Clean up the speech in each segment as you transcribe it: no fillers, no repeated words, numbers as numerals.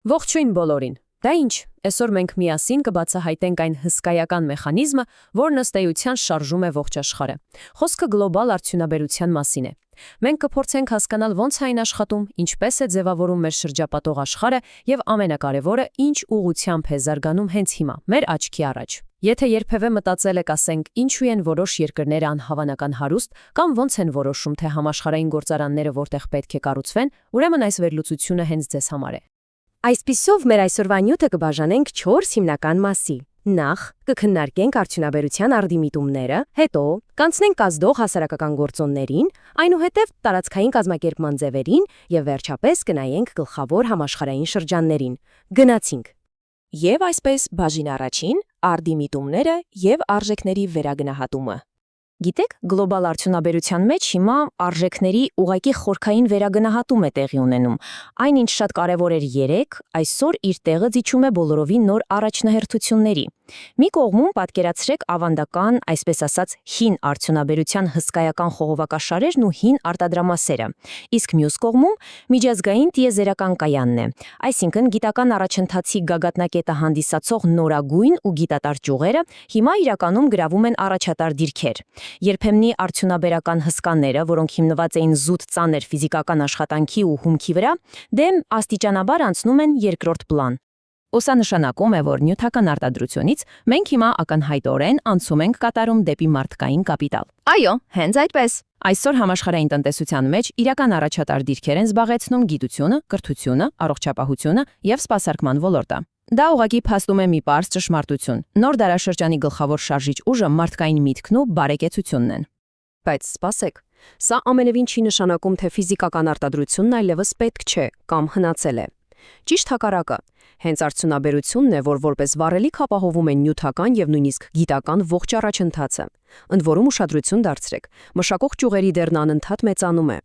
Ողջույն բոլորին։ Դա ինչ, այսօր մենք միասին կբացահայտենք այն հսկայական մեխանիզմը, որն ըստ էության շարժում է ողջ աշխարհը։ Խոսքը գլոբալ արդյունաբերության մասին է։ Մենք կփորձենք հասկանալ ոնց է այն աշխատում, ինչպես է ձևավորում մեր շրջապատող աշխարհը եւ ամենակարևորը, ինչ ուղղությամբ է զարգանում հենց հիմա, մեր աչքի առաջ։ Եթե երբևէ մտածել եք, ասենք, ինչու են որոշ երկրներ անհավանական հարուստ, կամ ոնց են որոշում, թե համաշխարհային գործարանները որտեղ պետք է կառուցվեն, ուրեմն այս վերլուծությունը հենց ձեզ համար է։ Այսպիսով մեր այսօրվա նյութը կբաժանենք 4 հիմնական մասի։ Նախ կքննարկենք արդյունաբերության արդյունմիտումները, հետո կանցնենք ազդող հասարակական գործոններին, այնուհետև տարածքային կազմակերպման ձևերին եւ վերջապես կնայենք գլխավոր համաշխարհային շրջաններին։ Գնացինք։ Եվ այսպես բաժին առաջին արդյունմիտումները եւ արժեքների վերագնահատումը։ Գիտեք, գլոբալ արդյունաբերության մեջ հիմա արժեքների ուղղակի խորքային վերագնահատում է տեղի ունենում։ Այն ինչ շատ կարևոր էր երեք, այսօր իր տեղը զիջում է բոլորովին նոր առաջնահերթությունների։ Մի կողմում պատկերացրեք ավանդական, այսպես ասած, հին արդյունաբերության հսկայական խողովակաշարերն ու հին արտադրամասերը, իսկ մյուս կողմում միջազգային տիեզերական կայանն է, այսինքն գիտական առաջընթացի գագաթնակետը հանդիսացող նորագույն ու գիտատար ճյուղերը հիմա իրականում գրավում են առաջատար դիրքեր։ Երբեմնի արդյունաբերական հսկաները, որոնք հիմնված էին զուտ ծանր ֆիզիկական աշխատանքի ու հումքի վրա, դեմ աստիճանաբար անցնում են երկրորդ պլան։ Սա նշանակում է, որ նյութական արտադրությունից մենք հիմա ակնհայտորեն անցում ենք կատարում դեպի մարդկային կապիտալ։ Այո, հենց այդպես։ Այսօր համաշխարհային տնտեսության մեջ իրական առաջատար դիրքեր են զբաղեցնում գիտությունը, կրթությունը, առողջապահությունը եւ սպասարկման ոլորտը։ Դա ուղղակի փաստում է մի պարզ ճշմարտություն։ Նոր դարաշրջանի գլխավոր շարժիչ ուժը մարդկային միտքն ու բարեկեցությունն են։ Բայց սպասեք, սա ամենևին չի նշանակում, թե ֆիզիկական արտադրությունն այլևս պետք չէ կամ հնացել է։ Ճիշտ հակառակը, հենց արդյունաբերությունն է, որ որպես վառելիք ապահովում է նյութական եւ նույնիսկ գիտական ողջ առաջընթացը։ Ընդ որում ուշադրություն դարձրեք, մշակող ճյուղերի դերն անընդհատ մեծանում է։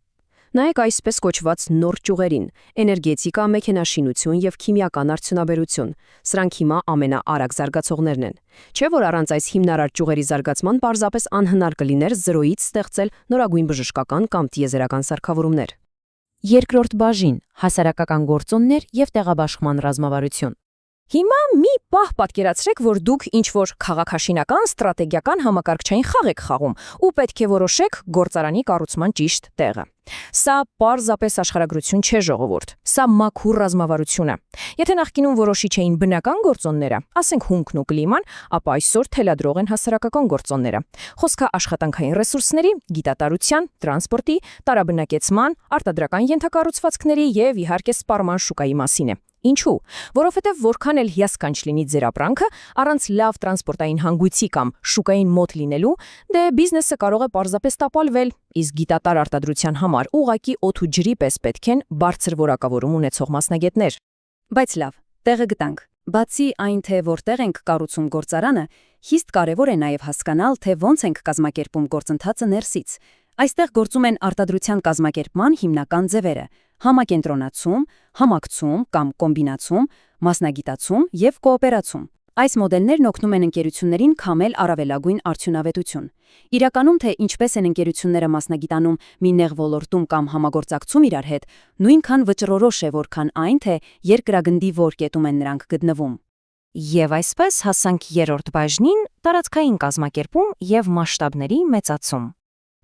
Նայեք այսպես կոչված նոր ճյուղերին՝ էներգետիկա, մեքենաշինություն եւ քիմիական արդյունաբերություն։ Սրանք հիմա ամենաարագ զարգացողներն են։ Չէ՞ որ առանց այս հիմնարար ճյուղերի զարգացման պարզապես անհնար կլիներ զրոյից ստեղծել նորագույն բժշկական կամ տիեզերական սարքավորումներ։ Երկրորդ բաժին՝ հասարակական գործոններ եւ տեղաբաշխման ռազմավարություն։ Հիմա մի պահ պատկերացրեք, որ դուք ինչ-որ քաղաքաշինական, ստրատեգիական համակարգչային խաղ եք խաղում ու պետք է որոշեք գործարանի կառուցման ճիշտ տեղը։ Սա պարզապես աշխարհագրություն չէ, ժողովուրդ։ Սա մաքուր ռազմավարություն է։ Եթե նախկինում որոշիչ էին բնական գործոնները, ասենք հումքն ու կլիման, ապա այսօր թելադրող են հասարակական գործոնները։ Խոսքը աշխատանքային ռեսուրսների, գիտատարության, տրանսպորտի, տարաբնակեցման, արտադրական ենթակառուցվածքների եւ իհարկե սպառման շուկայի մասին է։ Ինչու՞։ Որովհետև որքան էլ հիասքանչ լինի ձեր ապրանքը, առանց լավ տրանսպորտային հանգույցի կամ շուկային մոտ լինելու, դե բիզնեսը կարող է պարզապես տապալվել, իսկ գիտատար արտադրության համար ուղղակի օդ ու ջրի պես պետք են բարձր որակավորում ունեցող մասնագետներ։ Բայց լավ, տեղը գտանք։ Բացի այն, թե որտեղ ենք կառուցում գործարանը, խիստ կարևոր է նաև հասկանալ, թե ոնց ենք կազմակերպում գործընթացը ներսից։ Այստեղ գործում են արտադրության կազմակերպման հիմնական ձևերը՝ համակենտրոնացում, համակցում կամ կոմբինացում, մասնագիտացում եւ կոոպերացում։ Այս մոդելներն օգնում են ընկերություններին քամել առավելագույն արդյունավետություն։ Իրականում թե ինչպես են ընկերությունները մասնագիտանում մի նեղ ոլորտում կամ համագործակցում իրար հետ, նույնքան վճռորոշ է, որքան այն, թե երկրագնդի որ կետում են նրանք գտնվում։ Եվ այսպես հասանք երրորդ բաժնին՝ տարածքային կազմակերպում եւ մասշտաբների մեծացում։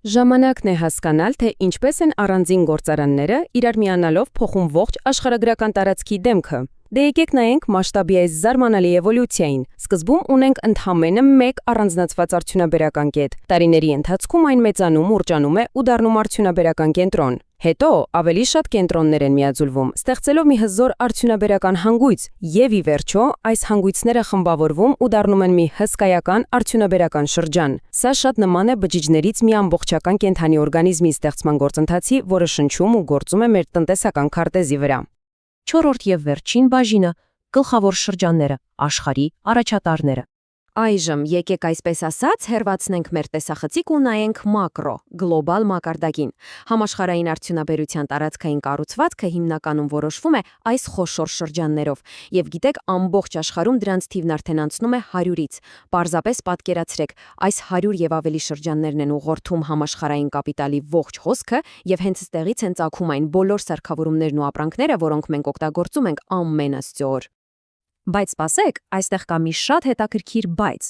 Ժամանակն է հասկանալ, թե ինչպես են առանձին գործարանները իրար միանալով փոխում ողջ աշխարհագրական տարածքի դեմքը։ Դե եկեք նայենք մասշտաբի այս զարմանալի էվոլյուցիային։ Սկզբում ունենք ընդամենը մեկ առանձնացված արդյունաբերական կետ։ Տարիների ընթացքում այն մեծանում, ուռճանում է ու դառնում արդյունաբերական կենտրոն։ Հետո ավելի շատ կենտրոններ են միաձուլվում, ստեղծելով մի հզոր արդյունաբերական հանգույց, եւ ի վերջո այս հանգույցները խմբավորվում ու դառնում են մի հսկայական արդյունաբերական շրջան։ Սա շատ նման է բջիջներից մի ամբողջական կենդանի օրգանիզմի ստեղծման գործընթացի, որը շնչում ու գործում է մեր տնտեսական քարտեզի վրա։ Չորրորդ եւ վերջին բաժինը՝ գլխավոր շրջանները, աշխարհի առաջատարները։ Այժմ եկեք այսպես ասած հերվացնենք մեր տեսախցիկ ու նայենք մակրո, գլոբալ մակարդակին։ Համաշխարհային արդյունաբերության տարածքային կառուցվածքը հիմնականում որոշվում է այս խոշոր շրջաններով, եւ գիտեք, ամբողջ աշխարհում դրանց թիվն արդեն անցնում է 100-ից։ Պարզապես պատկերացրեք, այս 100 եւ ավելի շրջաններն են ուղղորդում համաշխարհային կապիտալի ողջ հոսքը եւ հենց այստեղից են ծագում այն բոլոր սարքավորումներն ու ապրանքները, որոնք մենք օգտագործում ենք ամեն աստծո օր։ Բայց սպասեք, այստեղ կա մի շատ հետաքրքիր բայց։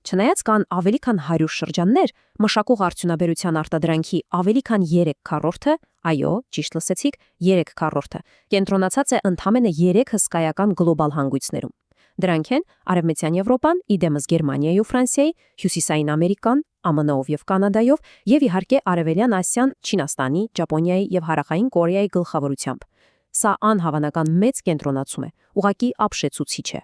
Չնայած կան ավելի քան 100 շրջաններ, մշակող արդյունաբերության արտադրանքի ավելի քան 3/4-ը, այո, ճիշտ լսեցիք, 3/4-ը, կենտրոնացած է ընդամենը 3 հսկայական գլոբալ հանգույցներում։ Դրանք են Արևմտյան Եվրոպան, իդեմս Գերմանիայի ու Ֆրանսիայի, Հյուսիսային Ամերիկան, ԱՄՆ-ով եւ Կանադայով, եւ իհարկե Արևելյան Ասիան, Չինաստանի, Ճապոնիայի եւ Հարավային Կորեայի գլխավորությամբ։ Սա անհավանական մեծ կենտրոնացում է, ուղղակի ապշեցուցիչ է։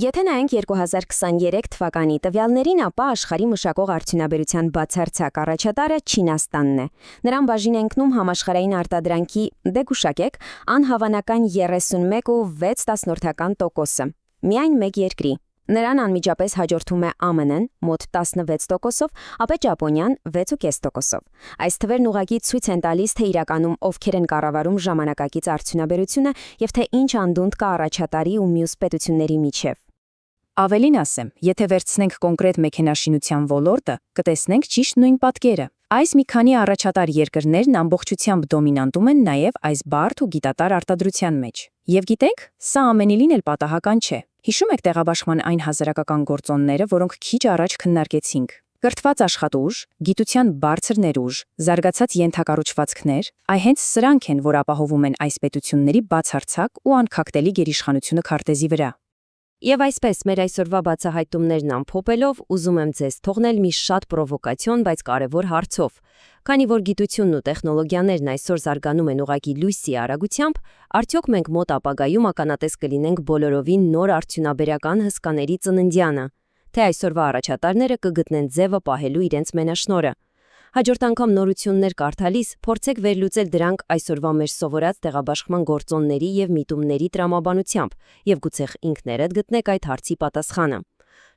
Եթե նայենք 2023 թվականի տվյալներին, ապա աշխարհի մշակող արդյունաբերության բացարձակ առաջատարը Չինաստանն է։ Նրան բաժին է ընկնում համաշխարհային արտադրանքի, դե գուշակեք, անհավանական 31.6%-ը։ Միայն մեկ երկրի։ Նրան անմիջապես հաջորդում է ԱՄՆ-ն մոտ 16%-ով, ապա Ճապոնիան 6.5%-ով։ Այս թվերն ուղղակի ցույց են տալիս, թե իրականում ովքեր են կառավարում ժամանակակից արդյունաբերությունը եւ թե ինչ անդունդ կա առաջատարի ու մյուս պետությունների միջև։ Ավելին ասեմ, եթե վերցնենք կոնկրետ մեքենաշինության ոլորտը, կտեսնենք ճիշտ նույն պատկերը։ Այս մի քանի առաջատար երկրներն ամբողջությամբ դոմինանտում են նաև այս բարդ ու գիտատար արտադրության մեջ։ Եվ գիտեք, սա ամենիլին էլ պատահական չէ։ Հիշում եք տեղաբաշխման այն հասարակական գործոնները, որոնք քիչ առաջ քննարկեցինք։ Կրթված աշխատուժ, գիտության բարձր ներուժ, զարգացած ենթակառուցվածքներ, այ հենց սրանք են, որ ապահովում են այս պետությունների բացարձակ ու անքակտելի գերիշխանությունը քարտեզի վրա։ Եվ այսպես մեր այսօրվա բացահայտումներն ամփոփելով ուզում եմ ձեզ թողնել մի շատ պրովոկացիոն, բայց կարևոր հարցով։ Քանի որ գիտությունն ու տեխնոլոգիաներն այսօր զարգանում են ուղղակի լույսի արագությամբ, արդյոք մենք մոտ ապագայում ականատես կլինենք բոլորովին նոր արդյունաբերական հսկաների ծննդյանը, թե այսօրվա առաջատարները կգտնեն ձևը պահելու իրենց մենաշնորհը։ Հաջորդ անգամ նորություններ կարդալիս փորձեք վերլուծել դրանք այսօրվա մեր սովորած տեղաբաշխման գործոնների եւ միտումների տրամաբանությամբ եւ գուցե ինքներդ գտնեք այդ հարցի պատասխանը։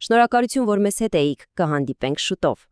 Շնորհակալություն, որ մեզ հետ էիք, կհանդիպենք շուտով։